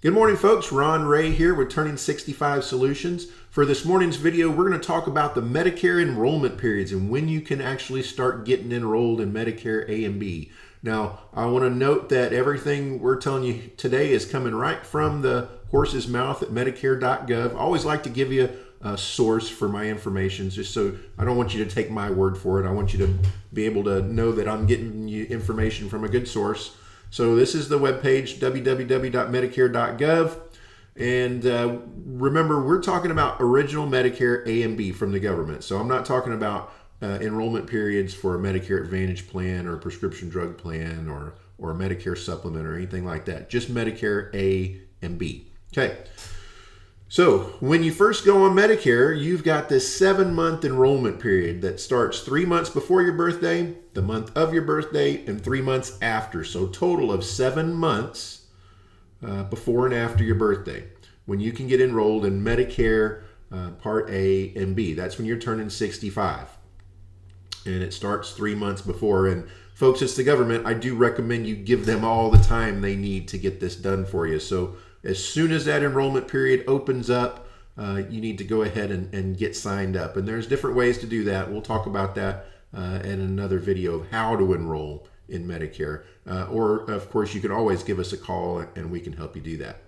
Good morning, folks. Ron Ray here with Turning 65 Solutions. For this morning's video, we're going to talk about the Medicare enrollment periods and when you can actually start getting enrolled in Medicare A and B. Now, I want to note that everything we're telling you today is coming right from the horse's mouth at Medicare.gov. I always like to give you a source for my information, just so I don't want you to take my word for it. I want you to be able to know that I'm getting you information from a good source. So this is the webpage, www.medicare.gov. And remember, we're talking about original Medicare A and B from the government. So I'm not talking about enrollment periods for a Medicare Advantage plan or a prescription drug plan or a Medicare supplement or anything like that. Just Medicare A and B. Okay. So when you first go on Medicare, you've got this 7-month enrollment period that starts 3 months before your birthday, the month of your birthday, and 3 months after. So total of 7 months before and after your birthday when you can get enrolled in Medicare Part A and B. That's when you're turning 65. And it starts 3 months before. And folks, it's the government. I do recommend you give them all the time they need to get this done for you. So as soon as that enrollment period opens up, you need to go ahead and get signed up. And there's different ways to do that. We'll talk about that in another video of how to enroll in Medicare. Or, of course, you can always give us a call and we can help you do that.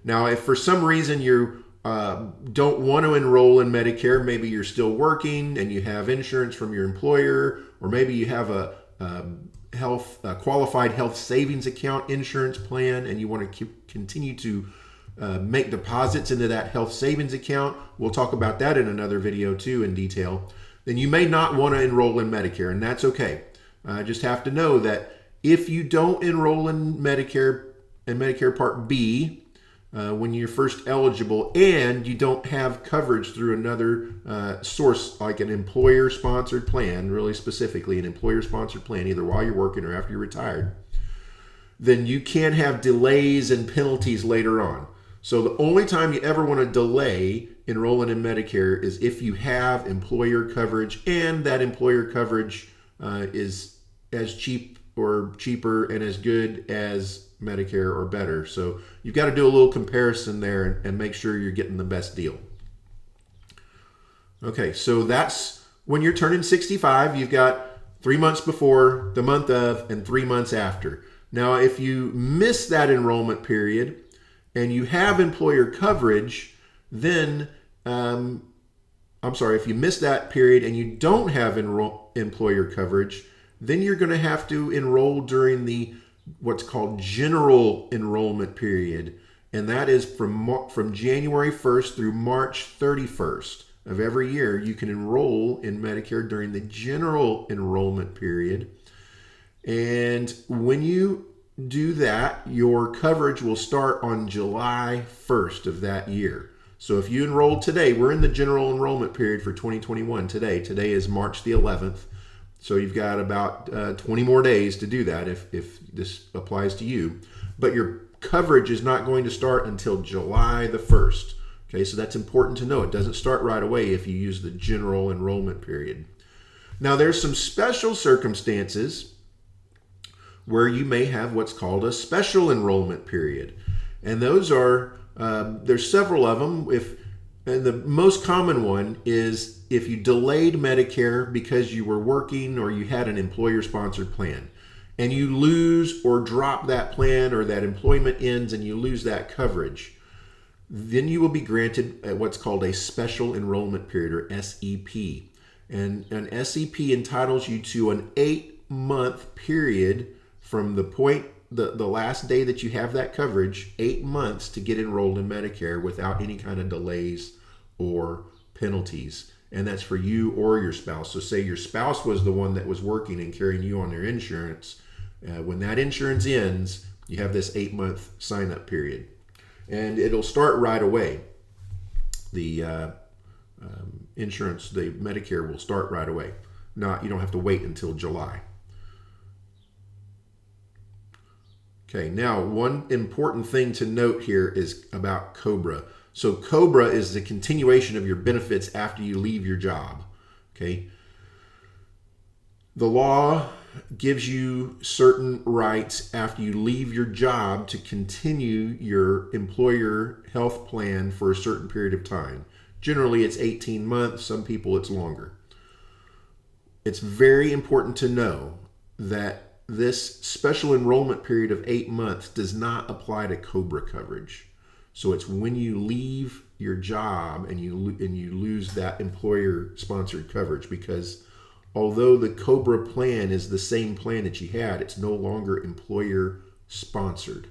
Now, if for some reason you don't want to enroll in Medicare, maybe you're still working and you have insurance from your employer, or maybe you have a qualified health savings account insurance plan and you want to continue to make deposits into that health savings account. We'll talk about that in another video too in detail. Then you may not want to enroll in Medicare, and that's okay. Just have to know that if you don't enroll in Medicare and Medicare Part B when you're first eligible and you don't have coverage through another source like an employer-sponsored plan, really specifically an employer-sponsored plan, either while you're working or after you're retired, then you can have delays and penalties later on. So the only time you ever want to delay enrolling in Medicare is if you have employer coverage and that employer coverage is as cheap or cheaper and as good as Medicare or better. So you've got to do a little comparison there and make sure you're getting the best deal. Okay, so that's when you're turning 65. You've got 3 months before, the month of, and 3 months after. Now, if you miss that enrollment period and you have employer coverage, then, if you miss that period and you don't have employer coverage, then you're going to have to enroll during the what's called general enrollment period. And that is from January 1st through March 31st of every year. You can enroll in Medicare during the general enrollment period. And when you do that, your coverage will start on July 1st of that year. So if you enrolled today, we're in the general enrollment period for 2021 today. Today is March the 11th. So you've got about 20 more days to do that if this applies to you. But your coverage is not going to start until July the 1st. Okay, so that's important to know. It doesn't start right away if you use the general enrollment period. Now, there's some special circumstances where you may have what's called a special enrollment period. And those are, there's several of them. And the most common one is if you delayed Medicare because you were working or you had an employer-sponsored plan and you lose or drop that plan or that employment ends and you lose that coverage, then you will be granted what's called a special enrollment period, or SEP. And an SEP entitles you to an 8-month period from the point, the last day that you have that coverage, 8 months to get enrolled in Medicare without any kind of delays or penalties. And that's for you or your spouse. So say your spouse was the one that was working and carrying you on their insurance. When that insurance ends, you have this 8-month sign-up period. And it'll start right away. The insurance, the Medicare will start right away. You don't have to wait until July. Okay, now one important thing to note here is about Cobra. So Cobra is the continuation of your benefits after you leave your job. Okay. The law gives you certain rights after you leave your job to continue your employer health plan for a certain period of time. Generally, it's 18 months. Some people, it's longer. It's very important to know that this special enrollment period of 8 months does not apply to Cobra coverage. So it's when you leave your job and you lose that employer-sponsored coverage, because although the Cobra plan is the same plan that you had, it's no longer employer-sponsored.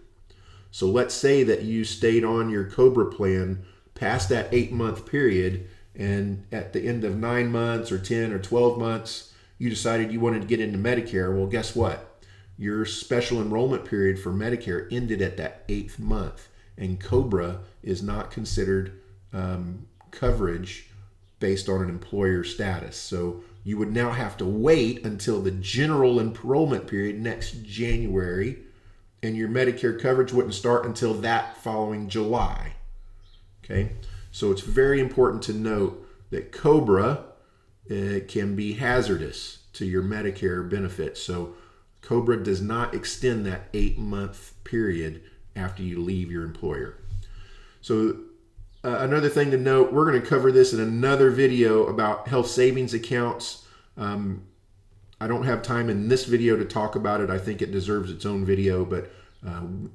So let's say that you stayed on your Cobra plan past that 8-month period, and at the end of 9 months or 10 or 12 months, you decided you wanted to get into Medicare. Well, guess what? Your special enrollment period for Medicare ended at that 8th month, and Cobra is not considered coverage based on an employer status. So you would now have to wait until the general enrollment period next January, and your Medicare coverage wouldn't start until that following July. Okay, so it's very important to note that Cobra can be hazardous to your Medicare benefits. So Cobra does not extend that 8-month period after you leave your employer. So another thing to note, we're going to cover this in another video about health savings accounts. I don't have time in this video to talk about it. I think it deserves its own video, but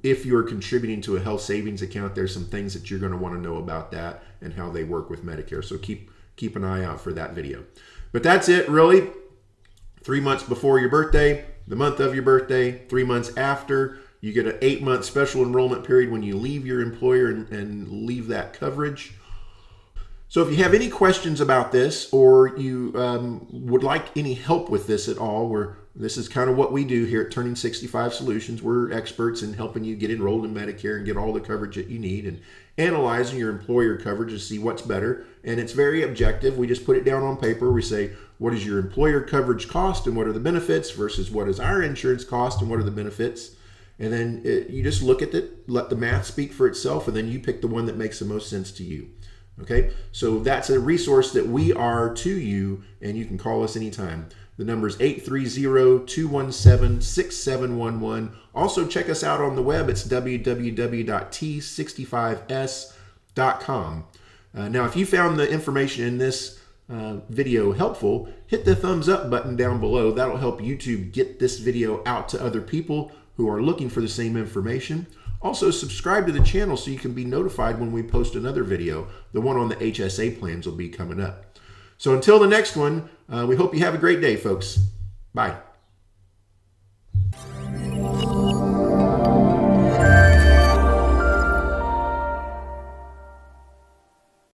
if you're contributing to a health savings account, there's some things that you're going to want to know about that and how they work with Medicare. So keep an eye out for that video. But that's it, really. 3 months before your birthday, the month of your birthday, 3 months after, you get an 8-month special enrollment period when you leave your employer and leave that coverage. So if you have any questions about this, or you would like any help with this at all, this is kind of what we do here at Turning 65 Solutions. We're experts in helping you get enrolled in Medicare and get all the coverage that you need, and analyzing your employer coverage to see what's better. And it's very objective. We just put it down on paper. We say, what does your employer coverage cost and what are the benefits versus what is our insurance cost and what are the benefits? And then you just look at it, let the math speak for itself, and then you pick the one that makes the most sense to you. Okay, so that's a resource that we are to you, and you can call us anytime. The number is 830-217-6711. Also, check us out on the web. It's www.t65s.com. Now, if you found the information in this video helpful, hit the thumbs up button down below. That'll help YouTube get this video out to other people who are looking for the same information. Also, subscribe to the channel so you can be notified when we post another video. The one on the HSA plans will be coming up. So until the next one, we hope you have a great day, folks. Bye.